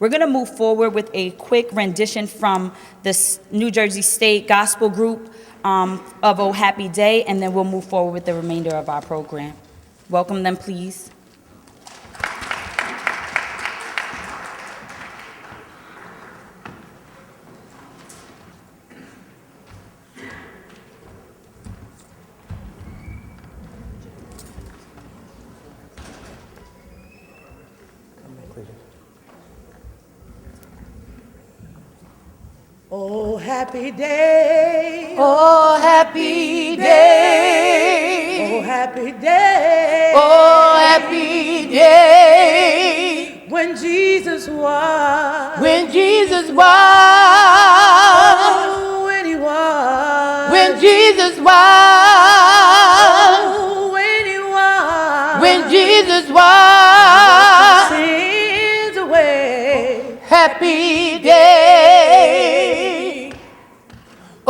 We're going to move forward with a quick rendition from the New Jersey State Gospel Group of Oh Happy Day, and then we'll move forward with the remainder of our program. Welcome them, please. Oh, happy day. Oh, happy day. Oh, happy day. Oh, happy day. When Jesus was. When Jesus was. Oh, when he was. When Jesus was. Oh, when he was. When Jesus was. Sins away. Happy day.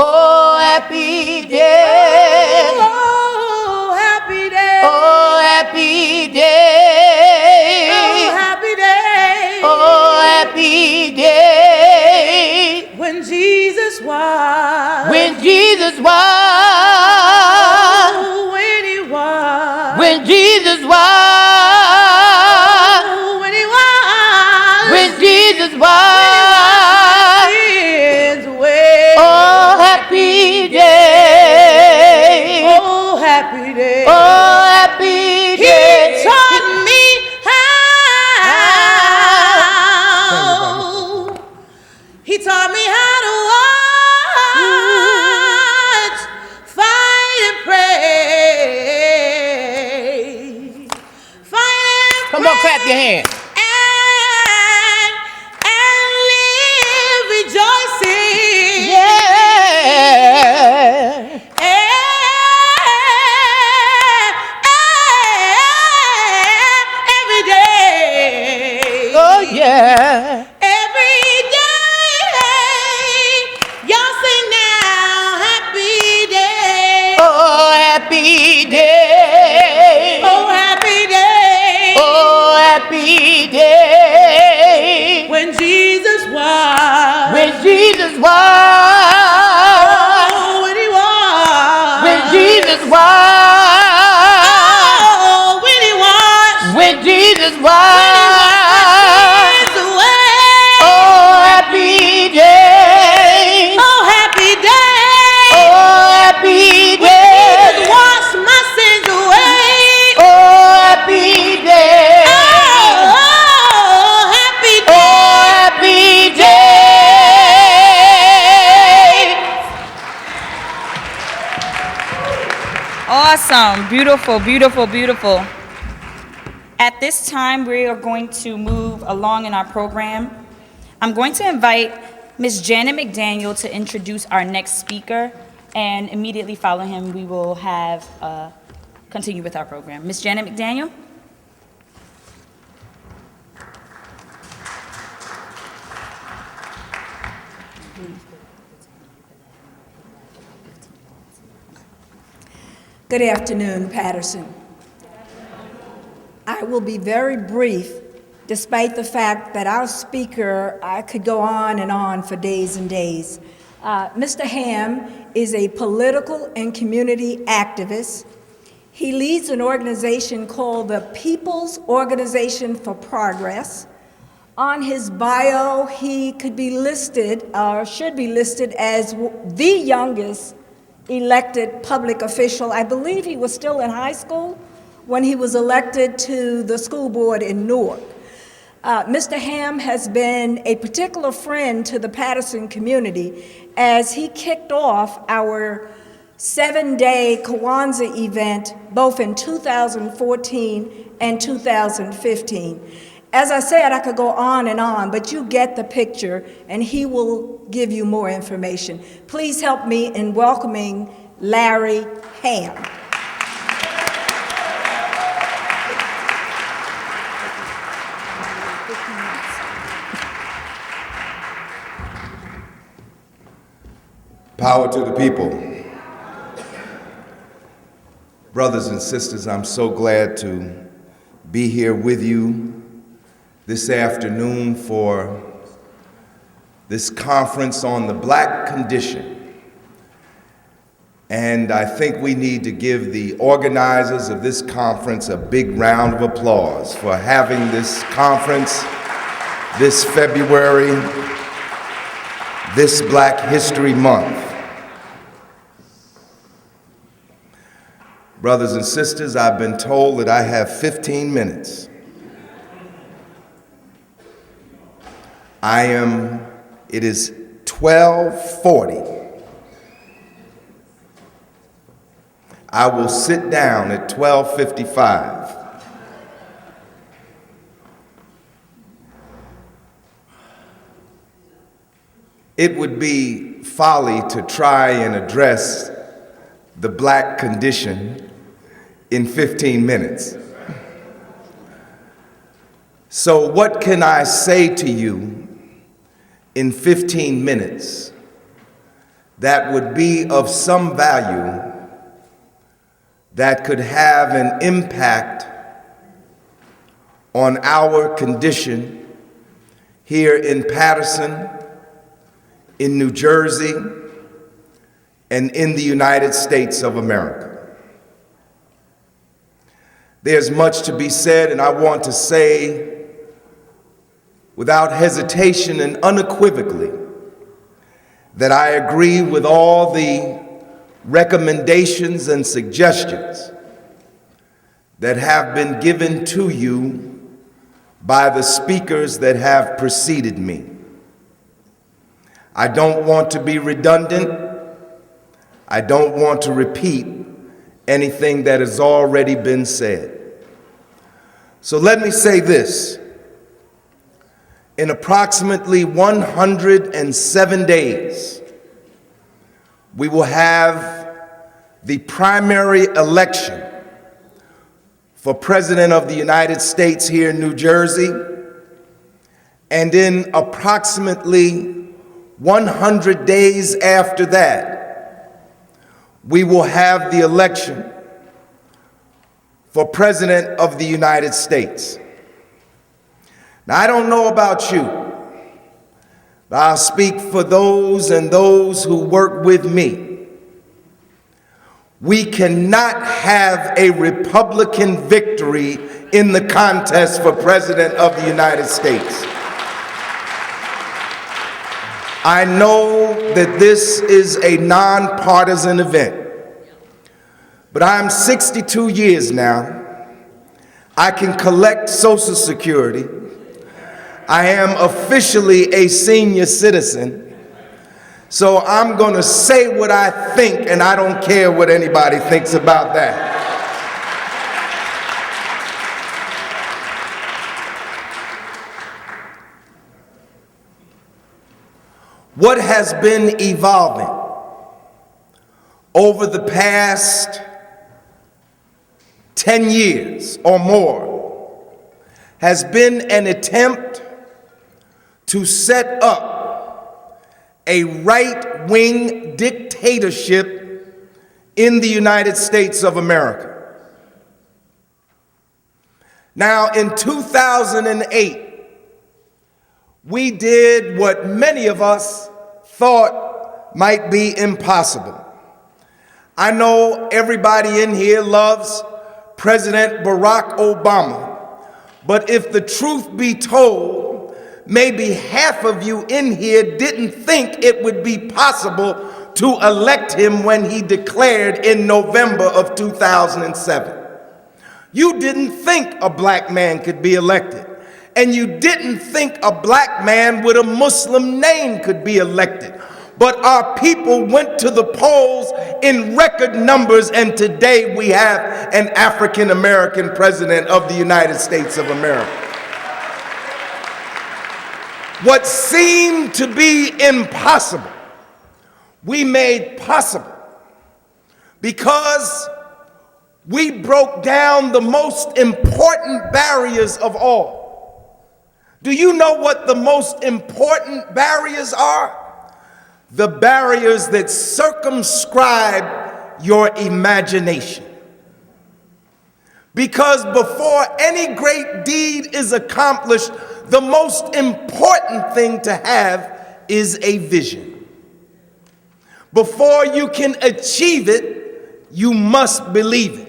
Oh, happy day. Oh, happy day. Oh, happy day. Oh, happy day. Oh, happy day. When Jesus was. When Jesus was. Oh, when he was. When Jesus was. Oh, when he was. When Jesus was. Sins away. Oh, happy day. Oh, happy day. Oh, happy day. He taught me how. He taught me how to watch, fight and pray. Fight and Come on, clap your hands. and live rejoicing. Yeah. Every day. Oh, yeah. Every day. Y'all sing now. Happy day. Oh, happy day. Oh, happy day. Oh, happy day. When Jesus was. When Jesus was. Oh, when he was. When Jesus was. Oh, when he was. When Jesus was. Sins away. Oh, happy day. Oh, happy day. Oh, happy day. Wash my sins away. Oh, happy day. Oh, happy day. Oh, happy day. Awesome. Beautiful, beautiful, beautiful. At this time, we are going to move along in our program. I'm going to invite Ms. Janet McDaniel to introduce our next speaker, and immediately following him, we will have continue with our program. Ms. Janet McDaniel? Good afternoon, Patterson. I will be very brief, despite the fact that our speaker, I could go on and on for days and days. Mr. Hamm is a political and community activist. He leads an organization called the People's Organization for Progress. On his bio, he could be listed, or should be listed, as the youngest elected public official. I believe he was still in high school when he was elected to the school board in Newark. Mr. Hamm has been a particular friend to the Patterson community as he kicked off our 7-day Kwanzaa event both in 2014 and 2015. As I said, I could go on and on, but you get the picture, and he will give you more information. Please help me in welcoming Larry Hamm. Power to the people. Brothers and sisters, I'm so glad to be here with you this afternoon for this conference on the Black condition. And I think we need to give the organizers of this conference a big round of applause for having this conference this February, this Black History Month. Brothers and sisters, I've been told that I have 15 minutes. It is 12:40. I will sit down at 12:55. It would be folly to try and address the Black condition in 15 minutes. So what can I say to you in 15 minutes that would be of some value, that could have an impact on our condition here in Paterson, in New Jersey, and in the United States of America? There's much to be said, and I want to say without hesitation and unequivocally that I agree with all the recommendations and suggestions that have been given to you by the speakers that have preceded me. I don't want to be redundant. I don't want to repeat anything that has already been said. So let me say this. In approximately 107 days, we will have the primary election for President of the United States here in New Jersey, and in approximately 100 days after that, we will have the election for President of the United States. Now, I don't know about you, but I'll speak for those and those who work with me. We cannot have a Republican victory in the contest for President of the United States. I know that this is a nonpartisan event, but I'm 62 years now. I can collect Social Security. I am officially a senior citizen, so I'm going to say what I think, and I don't care what anybody thinks about that. What has been evolving over the past 10 years or more has been an attempt to set up a right-wing dictatorship in the United States of America. Now, in 2008, we did what many of us thought might be impossible. I know everybody in here loves President Barack Obama, but if the truth be told, maybe half of you in here didn't think it would be possible to elect him when he declared in November of 2007. You didn't think a black man could be elected. And you didn't think a black man with a Muslim name could be elected. But our people went to the polls in record numbers, and today we have an African American president of the United States of America. What seemed to be impossible, we made possible because we broke down the most important barriers of all. Do you know what the most important barriers are? The barriers that circumscribe your imagination. Because before any great deed is accomplished, the most important thing to have is a vision. Before you can achieve it, you must believe it.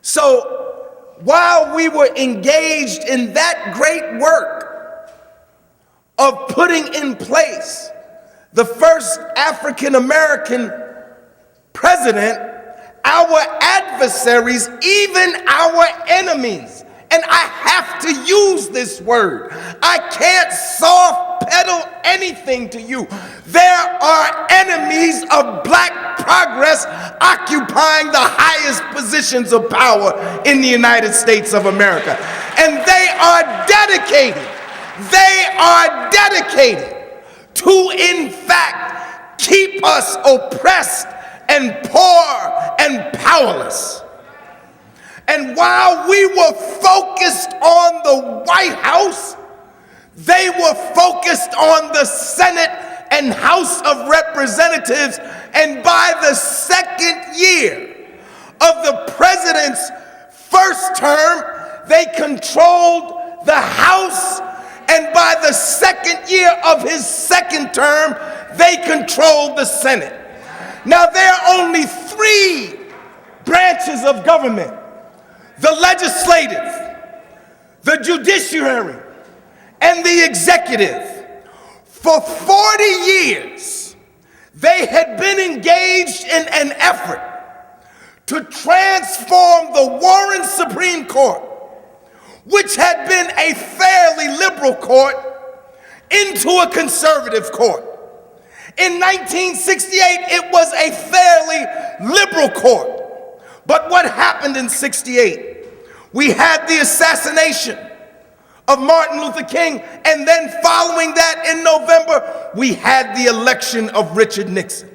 So while we were engaged in that great work of putting in place the first African American president, our adversaries, even our enemies, and I have to use this word, I can't soft pedal anything to you. There are enemies of black progress occupying the highest positions of power in the United States of America. And they are dedicated to, in fact, keep us oppressed and poor and powerless. And while we were focused on the White House, they were focused on the Senate and House of Representatives. And by the second year of the president's first term, they controlled the House. And by the second year of his second term, they controlled the Senate. Now, there are only three branches of government: the legislative, the judiciary, and the executive. For 40 years, they had been engaged in an effort to transform the Warren Supreme Court, which had been a fairly liberal court, into a conservative court. In 1968, it was a fairly liberal court. But what happened in 68? We had the assassination of Martin Luther King, and then following that in November, we had the election of Richard Nixon.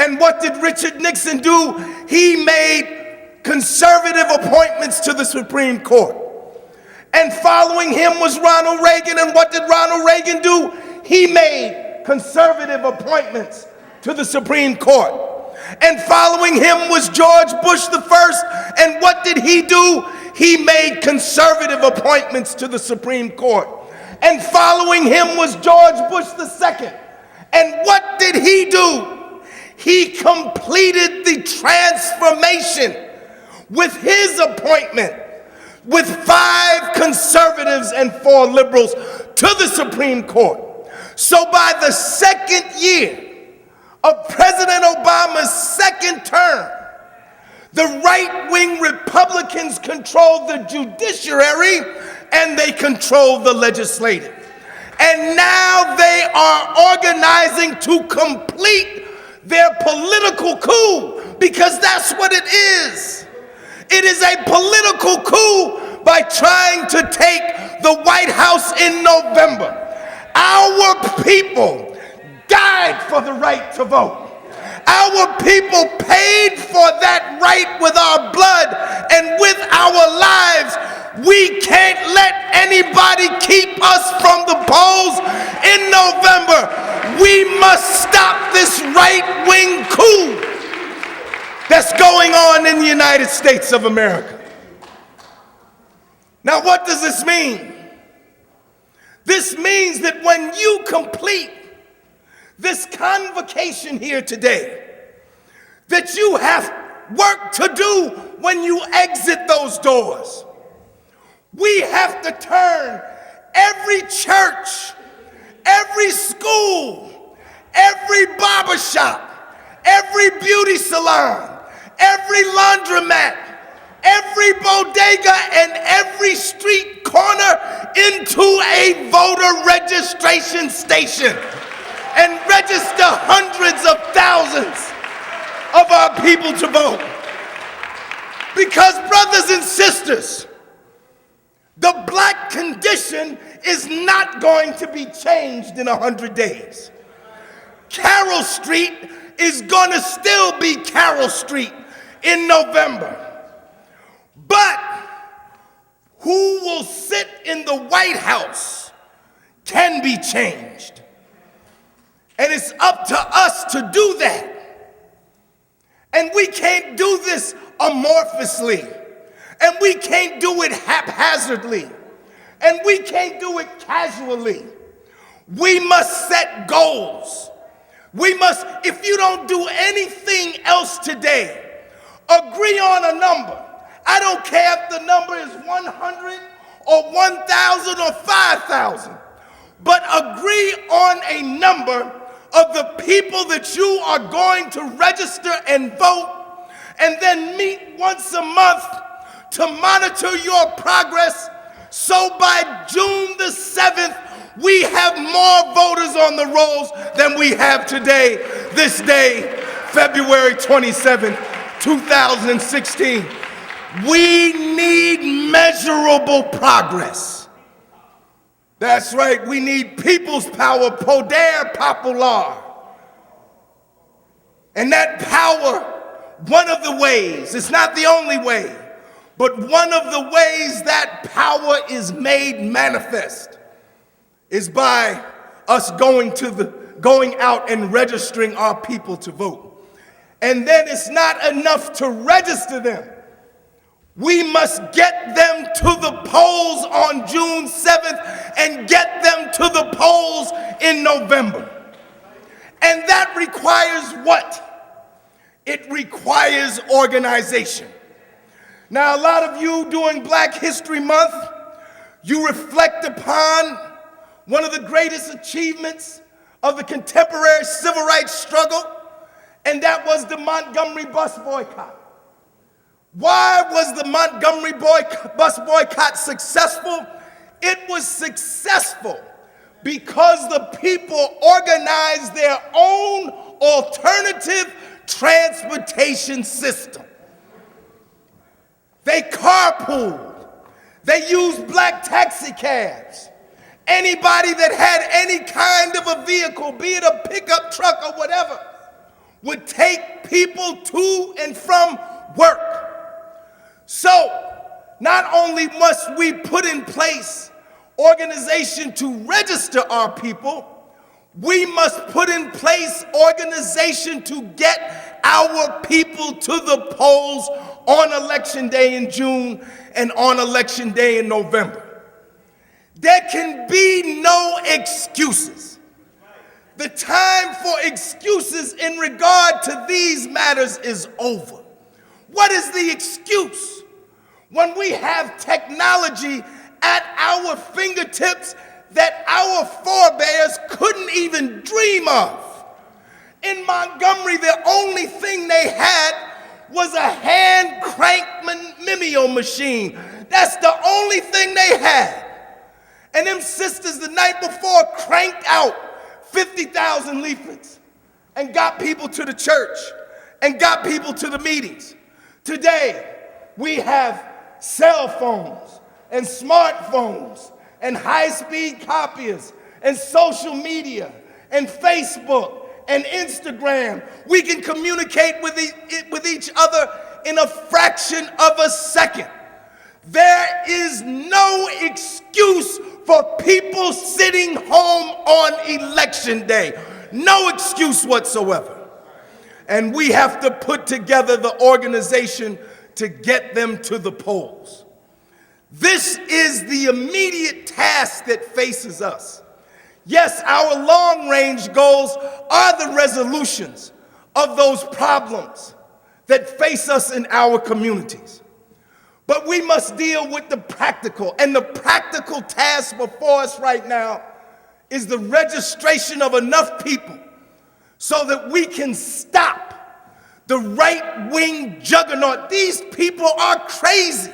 And what did Richard Nixon do? He made conservative appointments to the Supreme Court. And following him was Ronald Reagan, and what did Ronald Reagan do? He made conservative appointments to the Supreme Court. And following him was George Bush the first, and what did he do? He made conservative appointments to the Supreme Court. And following him was George Bush the second. And what did he do? He completed the transformation with his appointment with 5 conservatives and 4 liberals to the Supreme Court. So by the second year of President Obama's second term, the right-wing Republicans controlled the judiciary and they controlled the legislative. And now they are organizing to complete their political coup, because that's what it is. It is a political coup by trying to take the White House in November. Our people died for the right to vote. Our people paid for that right with our blood and with our lives. We can't let anybody keep us from the polls in November. We must stop this right-wing coup that's going on in the United States of America. Now, what does this mean? This means that when you complete this convocation here today, that you have work to do when you exit those doors. We have to turn every church, every school, every barbershop, every beauty salon, every laundromat, every bodega, and every street corner into a voter registration station and register hundreds of thousands of our people to vote. Because, brothers and sisters, the black condition is not going to be changed in 100 days. Carroll Street is going to still be Carroll Street in November. But who will sit in the White House can be changed. And it's up to us to do that. And we can't do this amorphously. And we can't do it haphazardly. And we can't do it casually. We must set goals. We must, if you don't do anything else today, agree on a number. I don't care if the number is 100 or 1,000 or 5,000, but agree on a number of the people that you are going to register and vote, and then meet once a month to monitor your progress, so by June the 7th, we have more voters on the rolls than we have today, this day, February 27th, 2016. We need measurable progress. That's right, we need people's power, poder popular. And that power, one of the ways, it's not the only way, but one of the ways that power is made manifest is by us going out and registering our people to vote. And then it's not enough to register them. We must get them to the polls on June 7th and get them to the polls in November. And that requires what? It requires organization. Now, a lot of you during Black History Month, you reflect upon one of the greatest achievements of the contemporary civil rights struggle, and that was the Montgomery bus boycott. Why was the Montgomery bus boycott successful? It was successful because the people organized their own alternative transportation system. They carpooled. They used black taxi cabs. Anybody that had any kind of a vehicle, be it a pickup truck or whatever, would take people to and from work. So, not only must we put in place organization to register our people, we must put in place organization to get our people to the polls on election day in June and on election day in November. There can be no excuses. The time for excuses in regard to these matters is over. What is the excuse when we have technology at our fingertips that our forebears couldn't even dream of? In Montgomery, the only thing they had was a hand crank mimeo machine. That's the only thing they had. And them sisters the night before cranked out 50,000 leaflets and got people to the church and got people to the meetings. Today, we have cell phones and smartphones and high-speed copiers and social media and Facebook and Instagram. We can communicate with each other in a fraction of a second. There is no excuse for people sitting home on election day. No excuse whatsoever. And we have to put together the organization to get them to the polls. This is the immediate task that faces us. Yes, our long-range goals are the resolutions of those problems that face us in our communities. But we must deal with the practical, and the practical task before us right now is the registration of enough people so that we can stop the right-wing juggernaut. These people are crazy.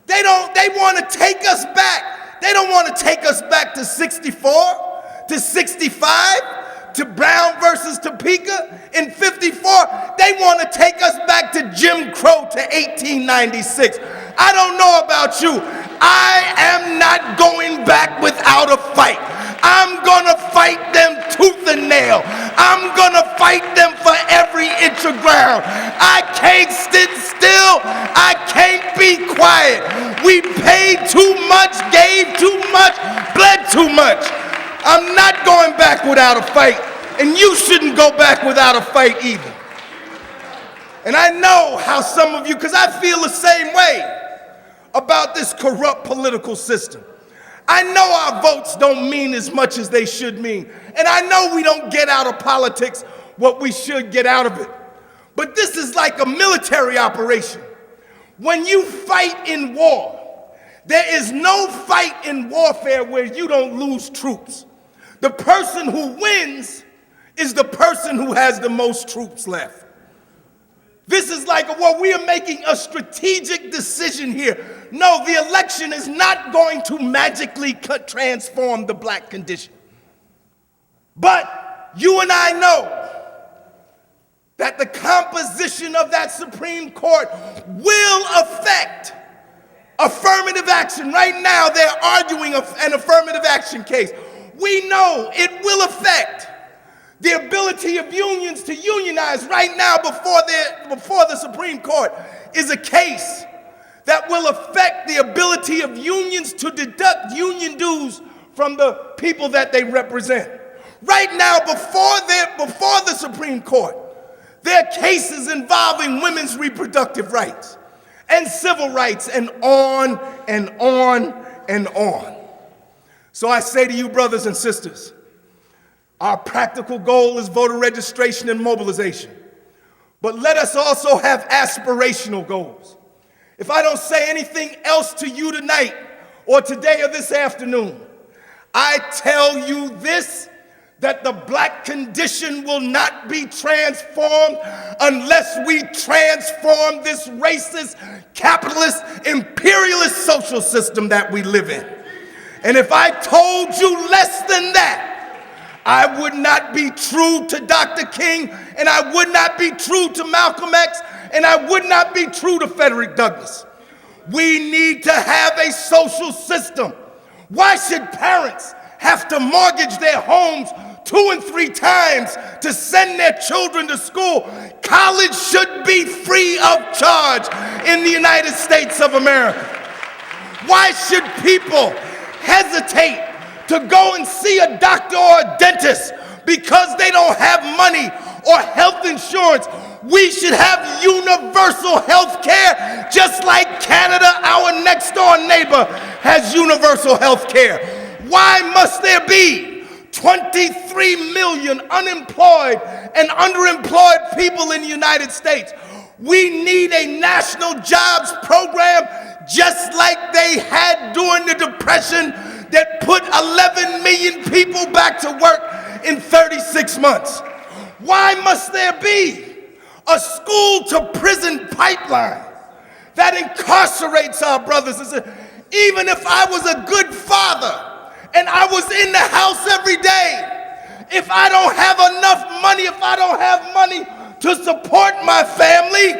They want to take us back. They don't want to take us back to 64, to 65, to Brown versus Topeka in 54. They want to take us back to Jim Crow to 1896. I don't know about you. I am not going back without a fight. I'm gonna fight them tooth and nail. I'm gonna fight them for every inch of ground. I can't sit still. I can't be quiet. We paid too much, gave too much, bled too much. I'm not going back without a fight, and you shouldn't go back without a fight either. And I know how some of you, because I feel the same way about this corrupt political system. I know our votes don't mean as much as they should mean. And I know we don't get out of politics what we should get out of it. But this is like a military operation. When you fight in war, there is no fight in warfare where you don't lose troops. The person who wins is the person who has the most troops left. This is like a war. We are making a strategic decision here. No, the election is not going to magically transform the black condition. But you and I know that the composition of that Supreme Court will affect affirmative action. Right now, they're arguing an affirmative action case. We know it will affect the ability of unions to unionize. Right now, before the Supreme Court is a case that will affect the ability of unions to deduct union dues from the people that they represent. Right now, before the Supreme Court, there are cases involving women's reproductive rights and civil rights, and on and on and on. So I say to you, brothers and sisters, our practical goal is voter registration and mobilization. But let us also have aspirational goals. If I don't say anything else to you tonight or today or this afternoon, I tell you this, that the black condition will not be transformed unless we transform this racist, capitalist, imperialist social system that we live in. And if I told you less than that, I would not be true to Dr. King, and I would not be true to Malcolm X, and I would not be true to Frederick Douglass. We need to have a social system. Why should parents have to mortgage their homes 2 and 3 times to send their children to school? College should be free of charge in the United States of America. Why should people hesitate to go and see a doctor or a dentist because they don't have money or health insurance? We should have universal health care, just like Canada, our next door neighbor, has universal health care. Why must there be 23 million unemployed and underemployed people in the United States? We need a national jobs program just like they had during the Depression that put 11 million people back to work in 36 months. Why must there be a school-to-prison pipeline that incarcerates our brothers and sisters? Even if I was a good father and I was in the house every day, if I don't have enough money, if I don't have money to support my family,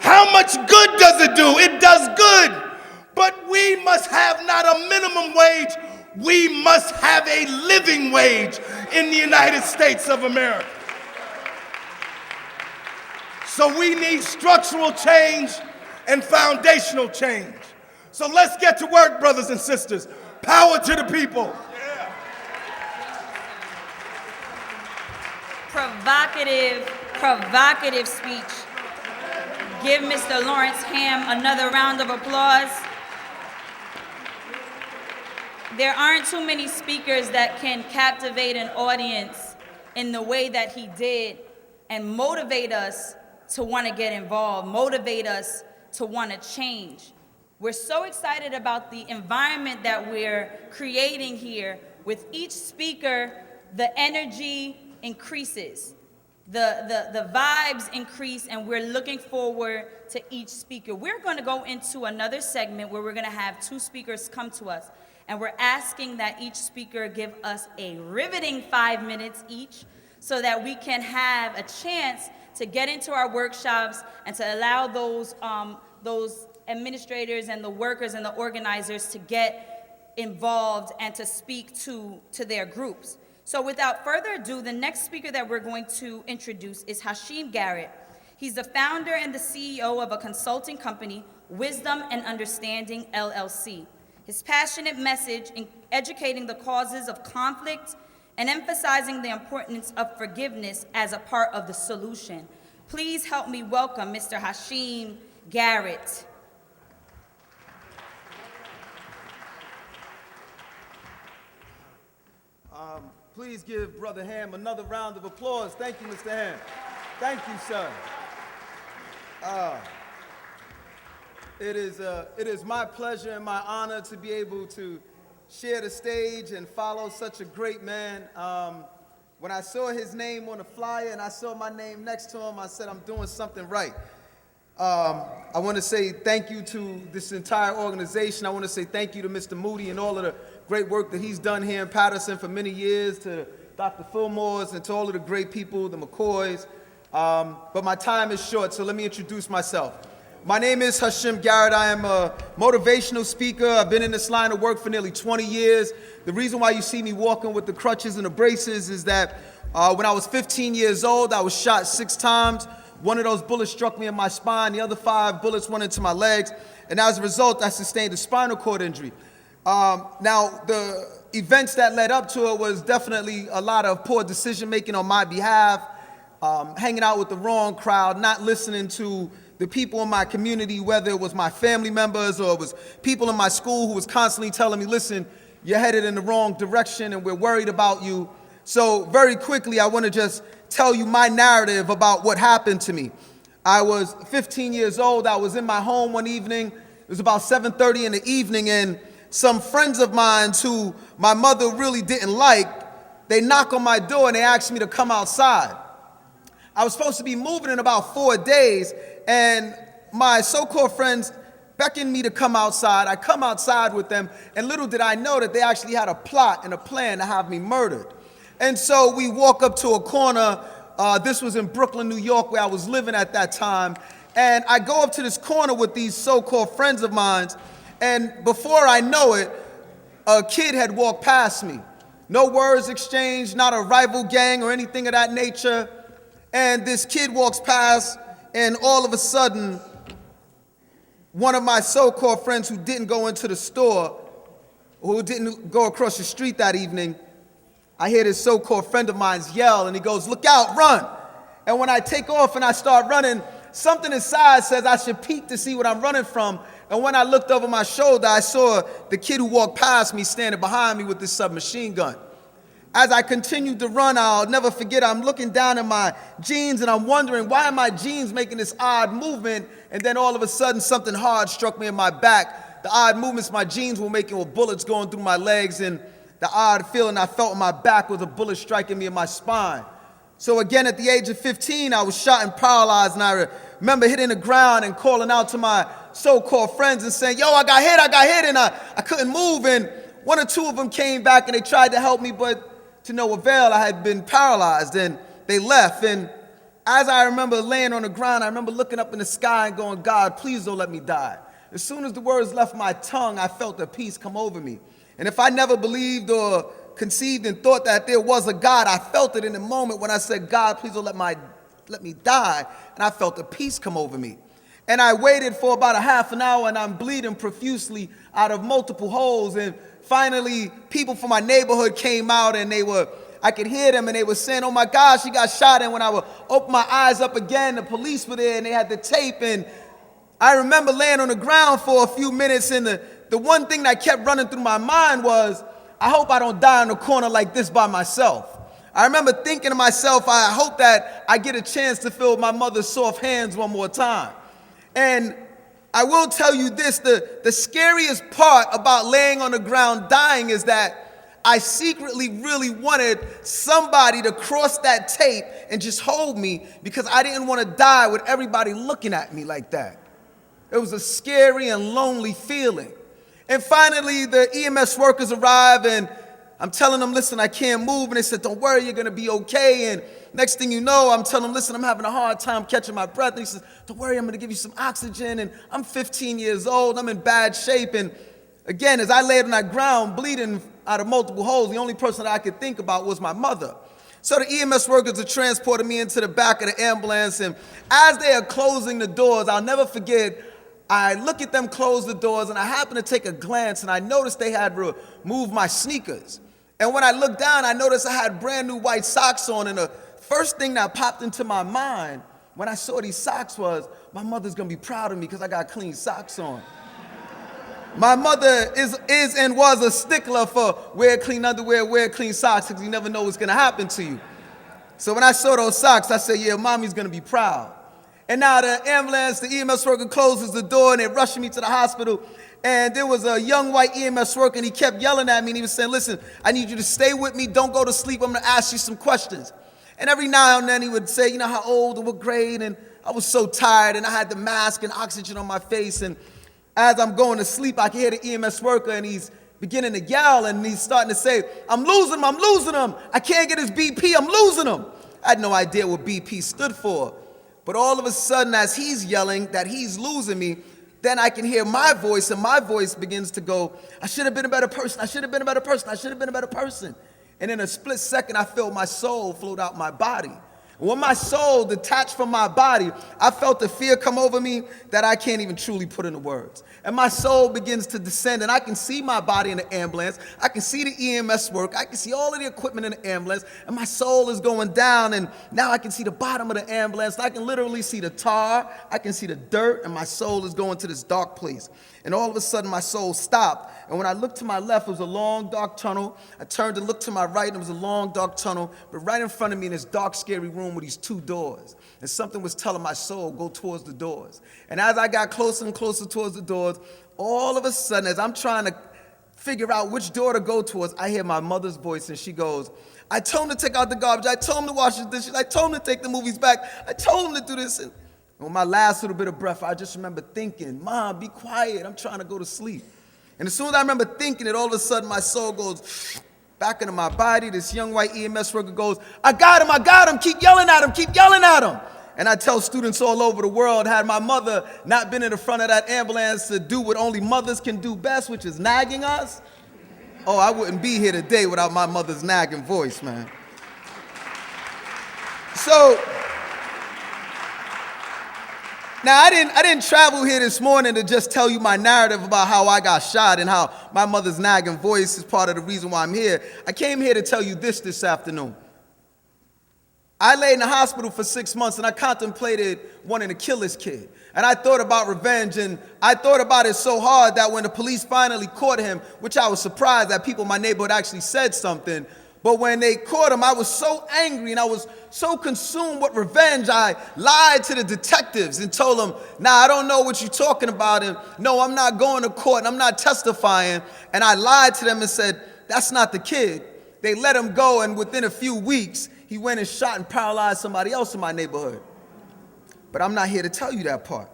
how much good does it do? It does good. But we must have not a minimum wage, we must have a living wage in the United States of America. So we need structural change and foundational change. So let's get to work, brothers and sisters. Power to the people. Provocative speech. Give Mr. Lawrence Hamm another round of applause. There aren't too many speakers that can captivate an audience in the way that he did and motivate us to want to get involved, motivate us to want to change. We're so excited about the environment that we're creating here. With each speaker, the energy increases, the vibes increase, and we're looking forward to each speaker. We're going to go into another segment where we're going to have 2 speakers come to us, and we're asking that each speaker give us a riveting 5 minutes each so that we can have a chance to get into our workshops and to allow those administrators and the workers and the organizers to get involved and to speak to their groups. So without further ado, the next speaker that we're going to introduce is Hashim Garrett. He's the founder and the CEO of a consulting company, Wisdom and Understanding, LLC. His passionate message in educating the causes of conflict and emphasizing the importance of forgiveness as a part of the solution. Please help me welcome Mr. Hashim Garrett. Please give Brother Hamm another round of applause. Thank you, Mr. Hamm. Thank you, sir. It is my pleasure and my honor to be able to share the stage and follow such a great man. When I saw his name on the flyer and I saw my name next to him, I said, I'm doing something right. I want to say thank you to this entire organization. I want to say thank you to Mr. Moody and all of the great work that he's done here in Patterson for many years, to Dr. Fillmore's and to all of the great people, the McCoys. But my time is short, so let me introduce myself. My name is Hashim Garrett. I am a motivational speaker. I've been in this line of work for nearly 20 years. The reason why you see me walking with the crutches and the braces is that when I was 15 years old, I was shot 6 times. One of those bullets struck me in my spine. The other 5 bullets went into my legs. And as a result, I sustained a spinal cord injury. Now, the events that led up to it was definitely a lot of poor decision-making on my behalf, hanging out with the wrong crowd, not listening to the people in my community, whether it was my family members or it was people in my school who was constantly telling me, listen, you're headed in the wrong direction and we're worried about you. So very quickly, I want to just tell you my narrative about what happened to me. I was 15 years old. I was in my home one evening. It was about 7:30 in the evening, and some friends of mine who my mother really didn't like, they knock on my door and they asked me to come outside. I was supposed to be moving in about 4 days, and my so-called friends beckoned me to come outside. I come outside with them, and little did I know that they actually had a plot and a plan to have me murdered. And so we walk up to a corner. This was in Brooklyn, New York, where I was living at that time. And I go up to this corner with these so-called friends of mine, and before I know it, a kid had walked past me. No words exchanged, not a rival gang or anything of that nature. And this kid walks past, and all of a sudden, one of my so-called friends who didn't go into the store, who didn't go across the street that evening, I hear this so-called friend of mine yell, and he goes, "Look out, run." And when I take off and I start running, something inside says I should peek to see what I'm running from. And when I looked over my shoulder, I saw the kid who walked past me standing behind me with this submachine gun. As I continued to run, I'll never forget, I'm looking down at my jeans and I'm wondering, why are my jeans making this odd movement? And then all of a sudden, something hard struck me in my back. The odd movements my jeans were making were bullets going through my legs, and the odd feeling I felt in my back was a bullet striking me in my spine. So again, at the age of 15, I was shot and paralyzed, and I remember hitting the ground and calling out to my so-called friends and saying, "Yo, I got hit," and I couldn't move. And 1 or 2 of them came back and they tried to help me, but to no avail. I had been paralyzed, and they left. And as I remember laying on the ground, I remember looking up in the sky and going, "God, please don't let me die." As soon as the words left my tongue, I felt a peace come over me. And if I never believed or conceived and thought that there was a God, I felt it in the moment when I said, "God, please don't let me die." And I felt a peace come over me. And I waited for about a half an hour, and I'm bleeding profusely out of multiple holes. And finally, people from my neighborhood came out, and I could hear them, and they were saying, "Oh my gosh, he got shot." And when I would open my eyes up again, the police were there, and they had the tape. And I remember laying on the ground for a few minutes, and the one thing that kept running through my mind was, I hope I don't die in a corner like this by myself. I remember thinking to myself, I hope that I get a chance to feel my mother's soft hands one more time. And I will tell you this, the scariest part about laying on the ground dying is that I secretly really wanted somebody to cross that tape and just hold me, because I didn't want to die with everybody looking at me like that. It was a scary and lonely feeling. And finally, the EMS workers arrive, and I'm telling them, "Listen, I can't move." And they said, "Don't worry, you're going to be okay." And next thing you know, I'm telling them, "Listen, I'm having a hard time catching my breath." And he says, "Don't worry, I'm going to give you some oxygen." And I'm 15 years old. I'm in bad shape. And again, as I laid on that ground, bleeding out of multiple holes, the only person that I could think about was my mother. So the EMS workers are transporting me into the back of the ambulance. And as they are closing the doors, I'll never forget, I look at them close the doors, and I happen to take a glance, and I noticed they had removed my sneakers. And when I looked down, I noticed I had brand new white socks on, and the first thing that popped into my mind when I saw these socks was, my mother's gonna be proud of me because I got clean socks on. My mother is and was a stickler for wear clean underwear, wear clean socks, because you never know what's gonna happen to you. So when I saw those socks, I said, yeah, mommy's gonna be proud. And now the ambulance, the EMS worker closes the door and they're rushing me to the hospital. And there was a young white EMS worker and he kept yelling at me and he was saying, listen, I need you to stay with me, don't go to sleep, I'm gonna ask you some questions. And every now and then he would say, you know, how old and what grade? And I was so tired and I had the mask and oxygen on my face. And as I'm going to sleep, I can hear the EMS worker and he's beginning to yell and he's starting to say, I'm losing him. I can't get his BP, I'm losing him. I had no idea what BP stood for. But all of a sudden, as he's yelling that he's losing me, then I can hear my voice and my voice begins to go, I should have been a better person, I should have been a better person, I should have been a better person. And in a split second, I felt my soul float out my body. When my soul detached from my body, I felt the fear come over me that I can't even truly put into words. And my soul begins to descend, and I can see my body in the ambulance. I can see the EMS work. I can see all of the equipment in the ambulance, and my soul is going down, and now I can see the bottom of the ambulance. I can literally see the tar. I can see the dirt, and my soul is going to this dark place. And all of a sudden, my soul stopped. And when I looked to my left, it was a long, dark tunnel. I turned to look to my right, and it was a long, dark tunnel. But right in front of me in this dark, scary room were these two doors. And something was telling my soul, go towards the doors. And as I got closer and closer towards the doors, all of a sudden, as I'm trying to figure out which door to go towards, I hear my mother's voice, and she goes, I told him to take out the garbage. I told him to wash the dishes. I told him to take the movies back. I told him to do this. And with my last little bit of breath, I just remember thinking, Mom, be quiet. I'm trying to go to sleep. And as soon as I remember thinking it, all of a sudden my soul goes back into my body. This young white EMS worker goes, I got him. Keep yelling at him. And I tell students all over the world, had my mother not been in the front of that ambulance to do what only mothers can do best, which is nagging us, oh, I wouldn't be here today without my mother's nagging voice, man. So, now, I didn't travel here this morning to just tell you my narrative about how I got shot and how my mother's nagging voice is part of the reason why I'm here. I came here to tell you this afternoon. I lay in the hospital for 6 months and I contemplated wanting to kill this kid. And I thought about revenge, and I thought about it so hard that when the police finally caught him, which I was surprised that people in my neighborhood actually said something, but when they caught him, I was so angry and I was so consumed with revenge, I lied to the detectives and told them, nah, I don't know what you're talking about, and no, I'm not going to court, and I'm not testifying. And I lied to them and said, that's not the kid. They let him go, and within a few weeks, he went and shot and paralyzed somebody else in my neighborhood. But I'm not here to tell you that part.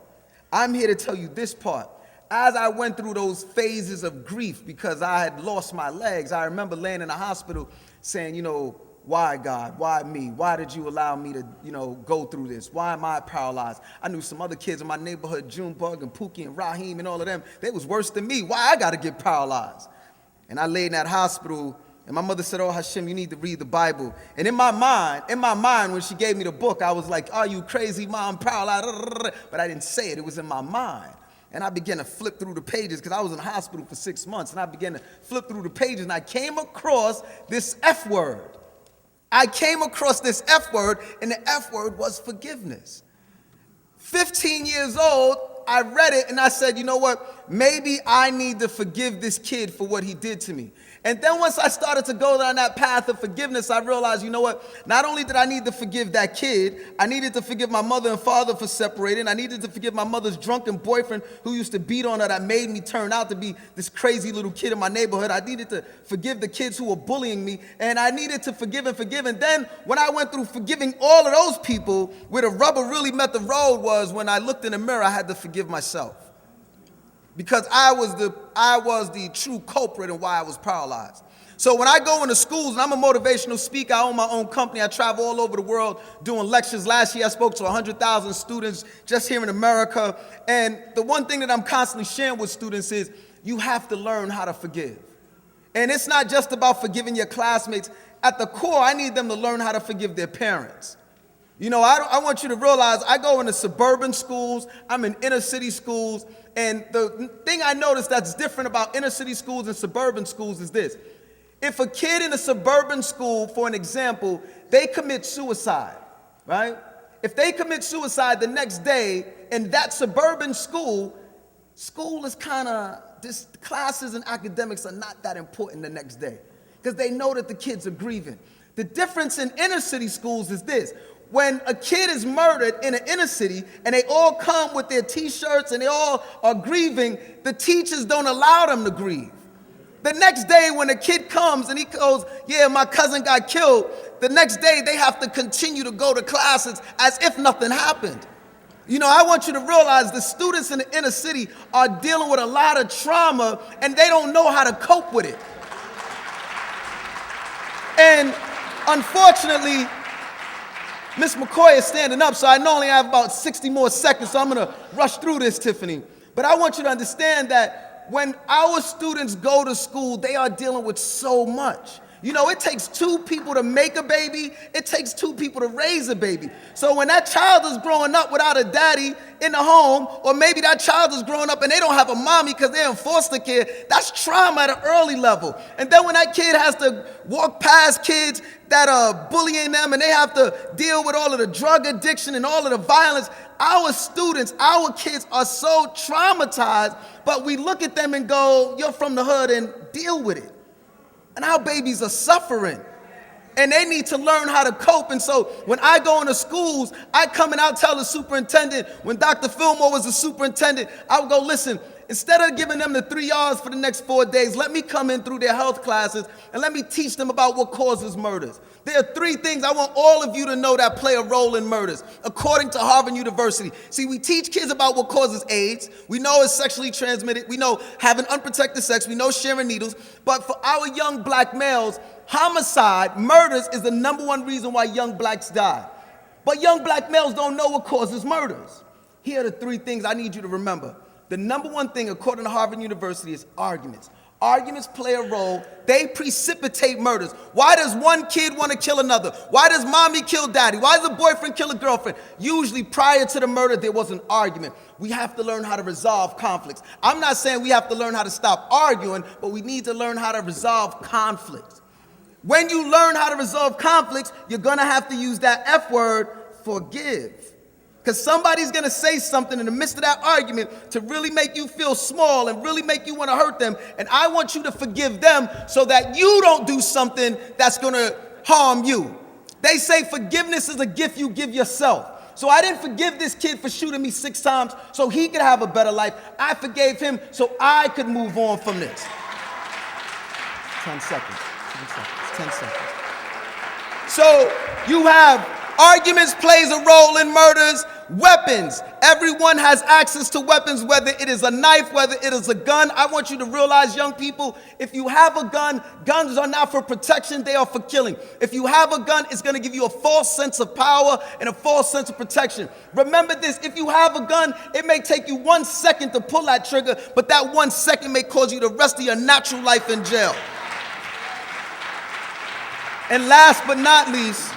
I'm here to tell you this part. As I went through those phases of grief because I had lost my legs, I remember laying in the hospital saying, you know, why God? Why me? Why did you allow me to, go through this? Why am I paralyzed? I knew some other kids in my neighborhood, Junebug and Pookie and Raheem and all of them, they was worse than me. Why I got to get paralyzed? And I laid in that hospital, and my mother said, oh, Hashim, you need to read the Bible. And in my mind, when she gave me the book, I was like, are you crazy, Mom? I'm paralyzed. But I didn't say it. It was in my mind. And I began to flip through the pages because I was in the hospital for 6 months. And I began to flip through the pages, and I came across this F word. I came across this F word, and the F word was forgiveness. 15 years old, I read it, and I said, you know what? Maybe I need to forgive this kid for what he did to me. And then once I started to go down that path of forgiveness, I realized, you know what? Not only did I need to forgive that kid, I needed to forgive my mother and father for separating. I needed to forgive my mother's drunken boyfriend who used to beat on her that made me turn out to be this crazy little kid in my neighborhood. I needed to forgive the kids who were bullying me, and I needed to forgive and forgive. And then when I went through forgiving all of those people, where the rubber really met the road was when I looked in the mirror, I had to forgive myself. Because I was the true culprit in why I was paralyzed. So when I go into schools, and I'm a motivational speaker, I own my own company, I travel all over the world doing lectures. Last year I spoke to 100,000 students just here in America. And the one thing that I'm constantly sharing with students is you have to learn how to forgive. And it's not just about forgiving your classmates. At the core, I need them to learn how to forgive their parents. You know, I want you to realize I go into suburban schools, I'm in inner city schools, and the thing I noticed that's different about inner city schools and suburban schools is this. If a kid in a suburban school, for an example, they commit suicide, right? if they commit suicide the next day in that suburban school, school is kind of, classes and academics are not that important the next day because they know that the kids are grieving. The difference in inner city schools is this. When a kid is murdered in an inner city and they all come with their t-shirts and they all are grieving, the teachers don't allow them to grieve. The next day when a kid comes and he goes, yeah, my cousin got killed, the next day they have to continue to go to classes as if nothing happened. You know, I want you to realize the students in the inner city are dealing with a lot of trauma and they don't know how to cope with it. And unfortunately, Miss McCoy is standing up, so I only have about 60 more seconds, so I'm going to rush through this, Tiffany. But I want you to understand that when our students go to school, they are dealing with so much. You know, it takes 2 people to make a baby. It takes 2 people to raise a baby. So when that child is growing up without a daddy in the home, or maybe that child is growing up and they don't have a mommy because they're in foster care, that's trauma at an early level. And then when that kid has to walk past kids that are bullying them and they have to deal with all of the drug addiction and all of the violence, our students, our kids are so traumatized, but we look at them and go, you're from the hood and deal with it. And our babies are suffering. And they need to learn how to cope. And so when I go into schools, I come and I'll tell the superintendent, when Dr. Fillmore was the superintendent, I would go, listen, instead of giving them the 3 R's for the next 4 days, let me come in through their health classes and let me teach them about what causes murders. There are 3 things I want all of you to know that play a role in murders, according to Harvard University. See, we teach kids about what causes AIDS. We know it's sexually transmitted. We know having unprotected sex. We know sharing needles. But for our young black males, homicide, murders, is the #1 reason why young blacks die. But young black males don't know what causes murders. Here are the 3 things I need you to remember. The #1 thing, according to Harvard University, is arguments. Arguments play a role. They precipitate murders. Why does one kid want to kill another? Why does mommy kill daddy? Why does a boyfriend kill a girlfriend? Usually prior to the murder, there was an argument. We have to learn how to resolve conflicts. I'm not saying we have to learn how to stop arguing, but we need to learn how to resolve conflicts. When you learn how to resolve conflicts, you're going to have to use that F word, forgive. Because somebody's going to say something in the midst of that argument to really make you feel small and really make you want to hurt them. And I want you to forgive them so that you don't do something that's going to harm you. They say forgiveness is a gift you give yourself. So I didn't forgive this kid for shooting me 6 times so he could have a better life. I forgave him so I could move on from this. 10 seconds. 10 seconds. So you have arguments plays a role in murders. Weapons. Everyone has access to weapons, whether it is a knife, whether it is a gun. I want you to realize, young people, if you have a gun, guns are not for protection, they are for killing. If you have a gun, it's going to give you a false sense of power and a false sense of protection. Remember this, if you have a gun, it may take you 1 second to pull that trigger, but that 1 second may cause you the rest of your natural life in jail. And last but not least,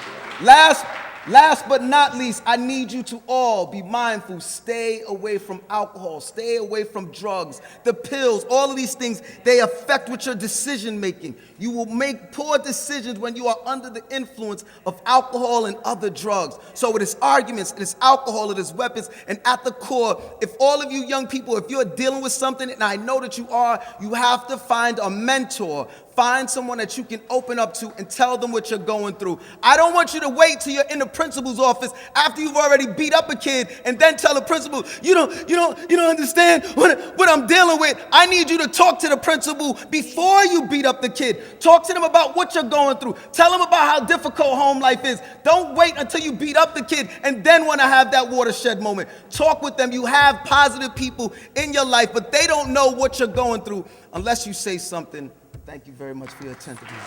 I need you to all be mindful. Stay away from alcohol. Stay away from drugs. The pills, all of these things, they affect with your decision making. You will make poor decisions when you are under the influence of alcohol and other drugs. So it is arguments, it is alcohol, it is weapons, and at the core, if all of you young people, if you're dealing with something, and I know that you are, you have to find a mentor. Find someone that you can open up to and tell them what you're going through. I don't want you to wait till you're in the principal's office after you've already beat up a kid and then tell the principal, you don't understand what I'm dealing with. I need you to talk to the principal before you beat up the kid. Talk to them about what you're going through. Tell them about how difficult home life is. Don't wait until you beat up the kid and then want to have that watershed moment. Talk with them. You have positive people in your life, but they don't know what you're going through unless you say something. Thank you very much for your attentiveness.